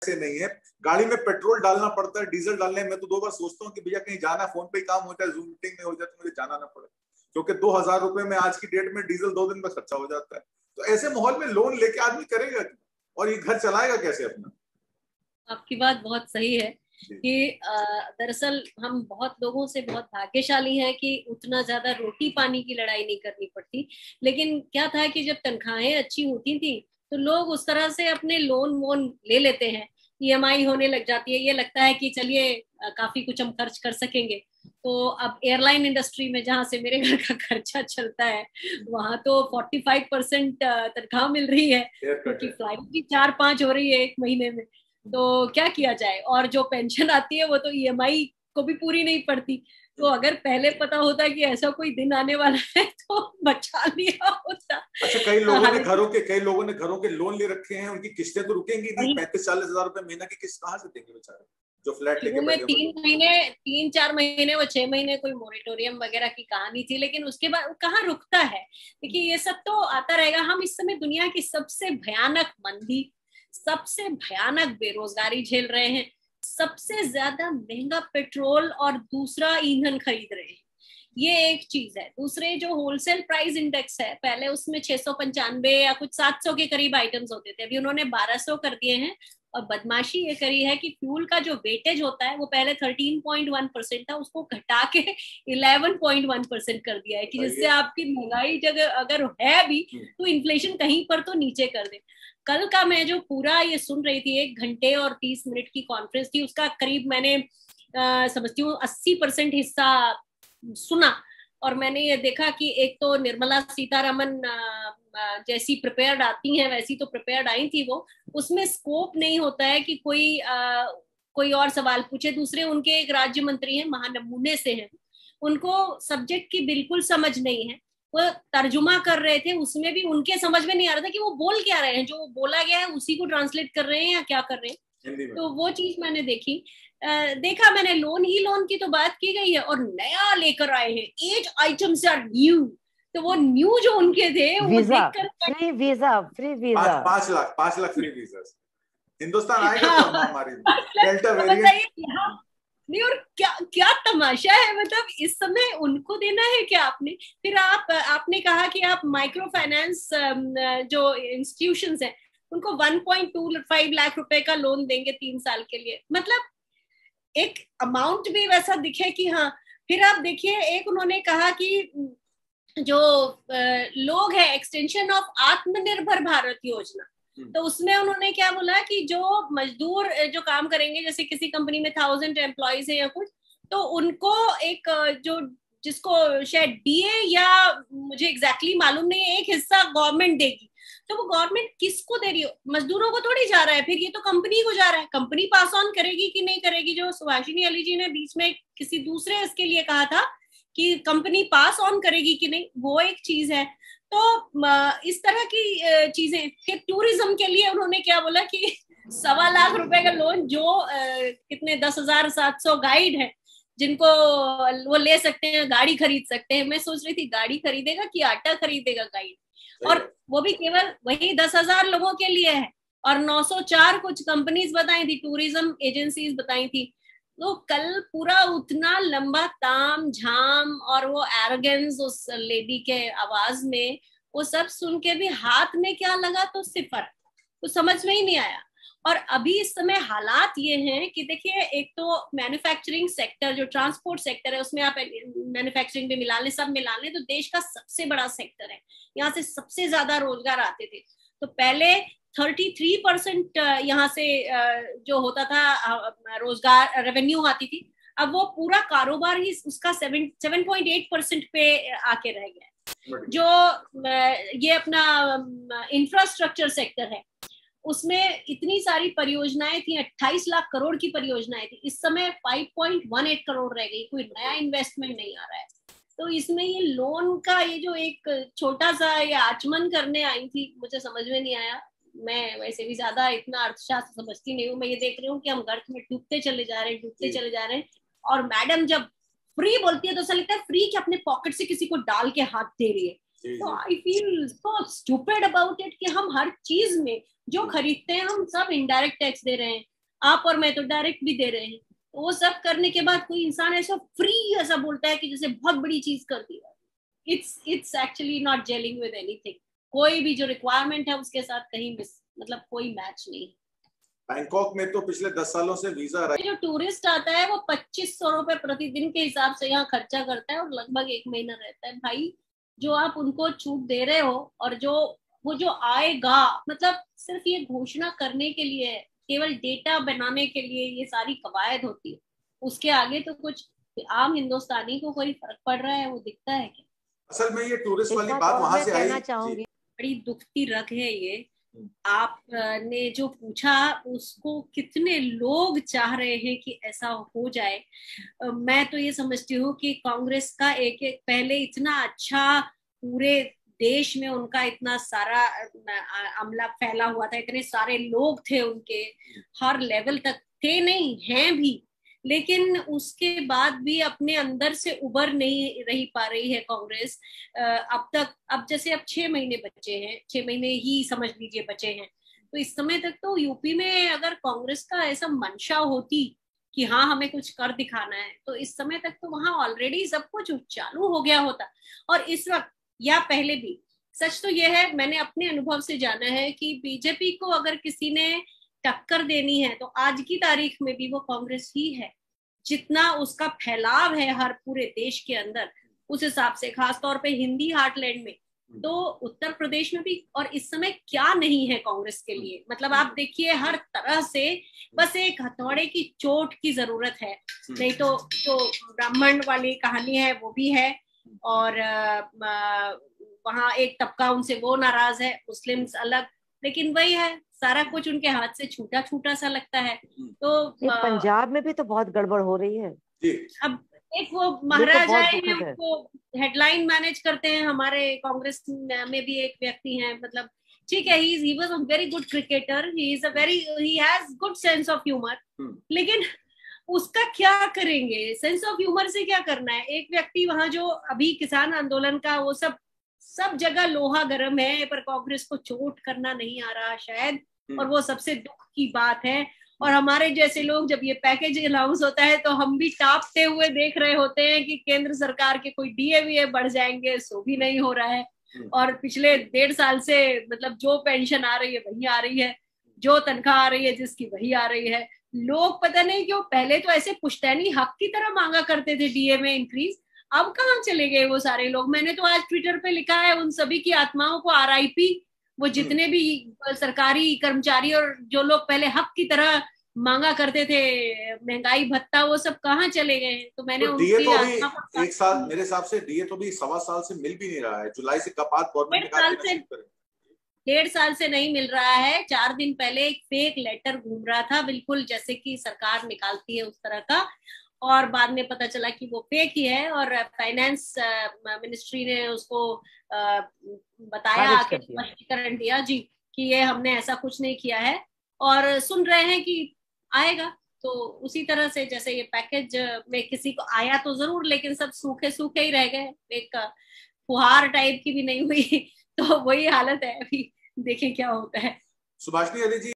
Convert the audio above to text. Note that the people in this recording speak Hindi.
से नहीं है। गाड़ी में पेट्रोल डालना पड़ता है, डीजल डालने में तो 2 बार सोचता हूँ कि भैया कहीं जाना, फोन पे ही काम होता है, जूम मीटिंग में हो जाता है, मुझे जाना ना पड़े, क्योंकि 2,000 रुपए में आज की डेट में डीजल 2 दिन में खर्चा हो जाता है। तो ऐसे माहौल में लोन लेके आदमी करेगा और ये घर चलाएगा कैसे अपना? आपकी बात बहुत सही है कि दरअसल हम बहुत लोगों से बहुत भाग्यशाली हैं कि उतना ज्यादा रोटी पानी की लड़ाई नहीं करनी पड़ती। लेकिन क्या था कि जब तनख्वाहें अच्छी होती थी तो लोग उस तरह से अपने लोन वोन ले लेते हैं, ईएमआई होने लग जाती है, ये लगता है कि चलिए काफी कुछ हम खर्च कर सकेंगे। तो अब एयरलाइन इंडस्ट्री में जहां से मेरे घर का खर्चा चलता है वहां तो 45% तनख्वाह मिल रही है, क्योंकि फ्लाइट भी 4-5 हो रही है एक महीने में। तो क्या किया जाए, और जो पेंशन आती है वो तो ईएमआई को भी पूरी नहीं पड़ती। तो अगर पहले पता होता कि ऐसा कोई दिन आने वाला है तो बचा लिया होता। अच्छा, कई लोगों ने घरों के लोन ले रखे हैं, उनकी किस्तें तो रुकेंगी नहीं। 35-40 हजार रुपए महीना की किस्त कहाँ से देंगे बेचारे जो फ्लैट लेके बैठे हैं? 3-4 महीने, वो 6 महीने कोई मोरिटोरियम वगैरह की कहानी थी, लेकिन उसके बाद कहाँ रुकता है। देखिए ये सब तो आता रहेगा। हम इस समय दुनिया की सबसे भयानक मंदी, सबसे भयानक बेरोजगारी झेल रहे हैं, सबसे ज्यादा महंगा पेट्रोल और दूसरा ईंधन खरीद रहे हैं। ये एक चीज है। दूसरे जो होलसेल प्राइस इंडेक्स है, पहले उसमें 695 या कुछ 700 के करीब आइटम्स होते थे, अभी उन्होंने 1200 कर दिए हैं। और बदमाशी ये करी है कि फ्यूल का जो वेटेज होता है वो पहले 13.1% था, उसको घटा के 11.1% कर दिया है, कि जिससे आपकी महंगाई जगह अगर है भी तो इन्फ्लेशन कहीं पर तो नीचे कर दे। कल का मैं जो पूरा ये सुन रही थी, 1 घंटे और 30 मिनट की कॉन्फ्रेंस थी, उसका करीब मैंने समझती हूँ 80% हिस्सा सुना। और मैंने ये देखा कि एक तो निर्मला सीतारमन जैसी प्रिपेयर्ड आती हैं वैसी तो प्रिपेयर्ड आई थी वो, उसमें स्कोप नहीं होता है कि कोई और सवाल पूछे। दूसरे उनके एक राज्य मंत्री हैं, महानमूने से हैं, उनको सब्जेक्ट की बिल्कुल समझ नहीं है। वो तर्जुमा कर रहे थे, उसमें भी उनके समझ में नहीं आ रहा था कि वो बोल क्या रहे हैं, जो बोला गया है उसी को ट्रांसलेट कर रहे हैं या क्या कर रहे हैं। तो वो चीज मैंने देखा मैंने। लोन की तो बात की गई है और नया लेकर आए हैं, 8 आइटम्स आर न्यू। तो वो न्यू जो उनके थे वो देखकर free visa 5 lakh free visa Hindustan आएगा। तो महामारी डेल्टा वेरिएंट नहीं, और क्या क्या तमाशा है, मतलब इस समय उनको देना है क्या आपने। फिर आपने कहा कि आप माइक्रो फाइनेंस जो इंस्टीट्यूशंस हैं उनको 1.25 लाख रुपए का लोन देंगे 3 साल के लिए। मतलब एक अमाउंट भी वैसा दिखे कि हाँ। फिर आप देखिए, एक उन्होंने कहा कि जो लोग है, एक्सटेंशन ऑफ आत्मनिर्भर भारत योजना, तो उसमें उन्होंने क्या बोला कि जो मजदूर जो काम करेंगे, जैसे किसी कंपनी में 1000 एम्प्लॉइज है या कुछ, तो उनको एक जो जिसको शायद डीए या मुझे एग्जैक्टली मालूम नहीं है, एक हिस्सा गवर्नमेंट देगी। तो वो गवर्नमेंट किसको दे रही हो, मजदूरों को थोड़ी जा रहा है, फिर ये तो कंपनी को जा रहा है। कंपनी पास ऑन करेगी कि नहीं करेगी, जो सुभाषिनी अली जी ने बीच में किसी दूसरे इसके लिए कहा था कि कंपनी पास ऑन करेगी कि नहीं, वो एक चीज है। तो इस तरह की चीजें। फिर टूरिज्म के लिए उन्होंने क्या बोला कि 1.25 लाख रुपए का लोन, जो कितने 10,700 गाइड है जिनको वो ले सकते हैं, गाड़ी खरीद सकते हैं। मैं सोच रही थी गाड़ी खरीदेगा कि आटा खरीदेगा गाइड, और वो भी केवल वही 10,000 लोगों के लिए है। और 904 कुछ कंपनीज बताई थी, टूरिज्म एजेंसीज बताई थी। तो कल पूरा उतना लंबा ताम झाम और वो एरोगेंस उस लेडी के आवाज में, वो सब सुन के भी हाथ में क्या लगा तो सिफर, तो समझ में ही नहीं आया। और अभी इस समय हालात ये हैं कि देखिए, एक तो मैन्युफैक्चरिंग सेक्टर, जो ट्रांसपोर्ट सेक्टर है, उसमें आप मैन्युफैक्चरिंग भी मिला लें, सब मिला लें, तो देश का सबसे बड़ा सेक्टर है, यहाँ से सबसे ज्यादा रोजगार आते थे। तो पहले 33% यहाँ से जो होता था रोजगार, रेवेन्यू आती थी। अब वो पूरा कारोबार ही उसका 7.8% पे आके रह गया है। जो ये अपना इंफ्रास्ट्रक्चर सेक्टर है, उसमें इतनी सारी परियोजनाएं थी, 28 लाख करोड़ की परियोजनाएं थी, इस समय 5.18 करोड़ रह गई, कोई नया इन्वेस्टमेंट नहीं आ रहा है। तो इसमें ये लोन का ये जो एक छोटा सा ये आचमन करने आई थी, मुझे समझ में नहीं आया। मैं वैसे भी ज्यादा इतना अर्थशास्त्र समझती नहीं हूँ। मैं ये देख रही हूँ कि हम गर्त में डूबते चले जा रहे हैं, और मैडम जब फ्री बोलती है तो ऐसा लगता है फ्री के अपने पॉकेट से किसी को डाल के हाथ दे रही है। तो I feel so stupid about it कि हम हर चीज में जो खरीदते हैं हम सब इनडायरेक्ट टैक्स दे रहे हैं, आप और मैं तो डायरेक्ट भी दे रहे हैं। तो वो सब करने के बाद कोई इंसान ऐसा फ्री ऐसा बोलता है कि जैसे बहुत बड़ी चीज कर दी। It's actually not gelling with anything. कोई भी जो रिक्वायरमेंट है उसके साथ कहीं मतलब कोई मैच नहीं। बैंकॉक में तो पिछले 10 सालों से वीजा जो टूरिस्ट आता है वो 2500 रुपए प्रतिदिन के हिसाब से यहाँ खर्चा करता है और लगभग 1 महीना रहता है। भाई जो आप उनको छूट दे रहे हो और वो जो आएगा, मतलब सिर्फ ये घोषणा करने के लिए है, केवल डेटा बनाने के लिए ये सारी कवायद होती है। उसके आगे तो कुछ आम हिंदुस्तानी को कोई फर्क पड़ रहा है वो दिखता है क्या? असल में ये टूरिस्ट वाली बात वहां से आई। चाहूंगी बड़ी दुखती रग है ये। आपने जो पूछा उसको कितने लोग चाह रहे हैं कि ऐसा हो जाए। मैं तो ये समझती हूँ कि कांग्रेस का एक एक पहले इतना अच्छा पूरे देश में उनका इतना सारा अमला फैला हुआ था, इतने सारे लोग थे उनके, हर लेवल तक थे, नहीं हैं भी, लेकिन उसके बाद भी अपने अंदर से उबर नहीं रही पा रही है कांग्रेस अब तक। अब जैसे अब 6 महीने बचे हैं, 6 महीने ही समझ लीजिए बचे हैं, तो इस समय तक तो यूपी में अगर कांग्रेस का ऐसा मंशा होती कि हाँ हमें कुछ कर दिखाना है, तो इस समय तक तो वहां ऑलरेडी सब कुछ चालू हो गया होता। और इस वक्त या पहले भी, सच तो यह है, मैंने अपने अनुभव से जाना है कि बीजेपी को अगर किसी ने टक्कर देनी है तो आज की तारीख में भी वो कांग्रेस ही है। जितना उसका फैलाव है हर पूरे देश के अंदर, उस हिसाब से खासतौर पे हिंदी हार्टलैंड में, तो उत्तर प्रदेश में भी। और इस समय क्या नहीं है कांग्रेस के लिए, मतलब आप देखिए हर तरह से बस एक हथौड़े की चोट की जरूरत है। नहीं तो जो ब्राह्मण वाली कहानी है वो भी है, और वहाँ एक तबका उनसे वो नाराज है, मुस्लिम्स अलग, लेकिन वही है सारा कुछ उनके हाथ से छूटा छूटा सा लगता है। तो पंजाब में भी तो बहुत गड़बड़ हो रही है। अब एक वो महाराज आए हैं, उनको हेडलाइन मैनेज करते हैं। हमारे कांग्रेस में भी एक व्यक्ति हैं, मतलब ठीक है, he was a very good cricketer, he has good sense of humour, लेकिन उसका क्या करेंगे? सेंस ऑफ ह्यूमर से क्या करना है? एक व्यक्ति वहां जो अभी किसान आंदोलन का वो सब जगह लोहा गर्म है, पर कांग्रेस को चोट करना नहीं आ रहा शायद, और वो सबसे दुख की बात है। और हमारे जैसे लोग जब ये पैकेज अनाउंस होता है तो हम भी टापते हुए देख रहे होते हैं कि केंद्र सरकार के कोई डीए बढ़ जाएंगे, सो भी नहीं हो रहा है। और पिछले 1.5 साल से मतलब जो पेंशन आ रही है वही आ रही है, जो तनख्वाह आ रही है जिसकी वही आ रही है। लोग पता नहीं क्यों पहले तो ऐसे पुश्तैनी हक की तरह मांगा करते थे डीए में इंक्रीज, अब कहाँ चले गए वो सारे लोग? मैंने तो आज ट्विटर पे लिखा है उन सभी की आत्माओं को RIP। वो जितने भी सरकारी कर्मचारी और जो लोग पहले हक की तरह मांगा करते थे महंगाई भत्ता, वो सब कहाँ चले गए? तो मैंने तो डीए तो भी एक साल, मेरे हिसाब से डीए तो भी 1.25 साल से मिल भी नहीं रहा है। जुलाई से कपात गवर्नमेंट ने 1.5 साल से नहीं मिल रहा है। 4 दिन पहले एक फेक लेटर घूम रहा था, बिल्कुल जैसे कि सरकार निकालती है उस तरह का, और बाद में पता चला कि वो फेक ही है। और फाइनेंस मिनिस्ट्री ने उसको बताया कि स्पष्टीकरण दिया जी कि ये हमने ऐसा कुछ नहीं किया है, और सुन रहे हैं कि आएगा। तो उसी तरह से जैसे ये पैकेज में किसी को आया तो जरूर, लेकिन सब सूखे सूखे ही रह गए, एक फुहार टाइप की भी नहीं हुई। तो वही हालत है, अभी देखें क्या होता है। सुभाषिनी जी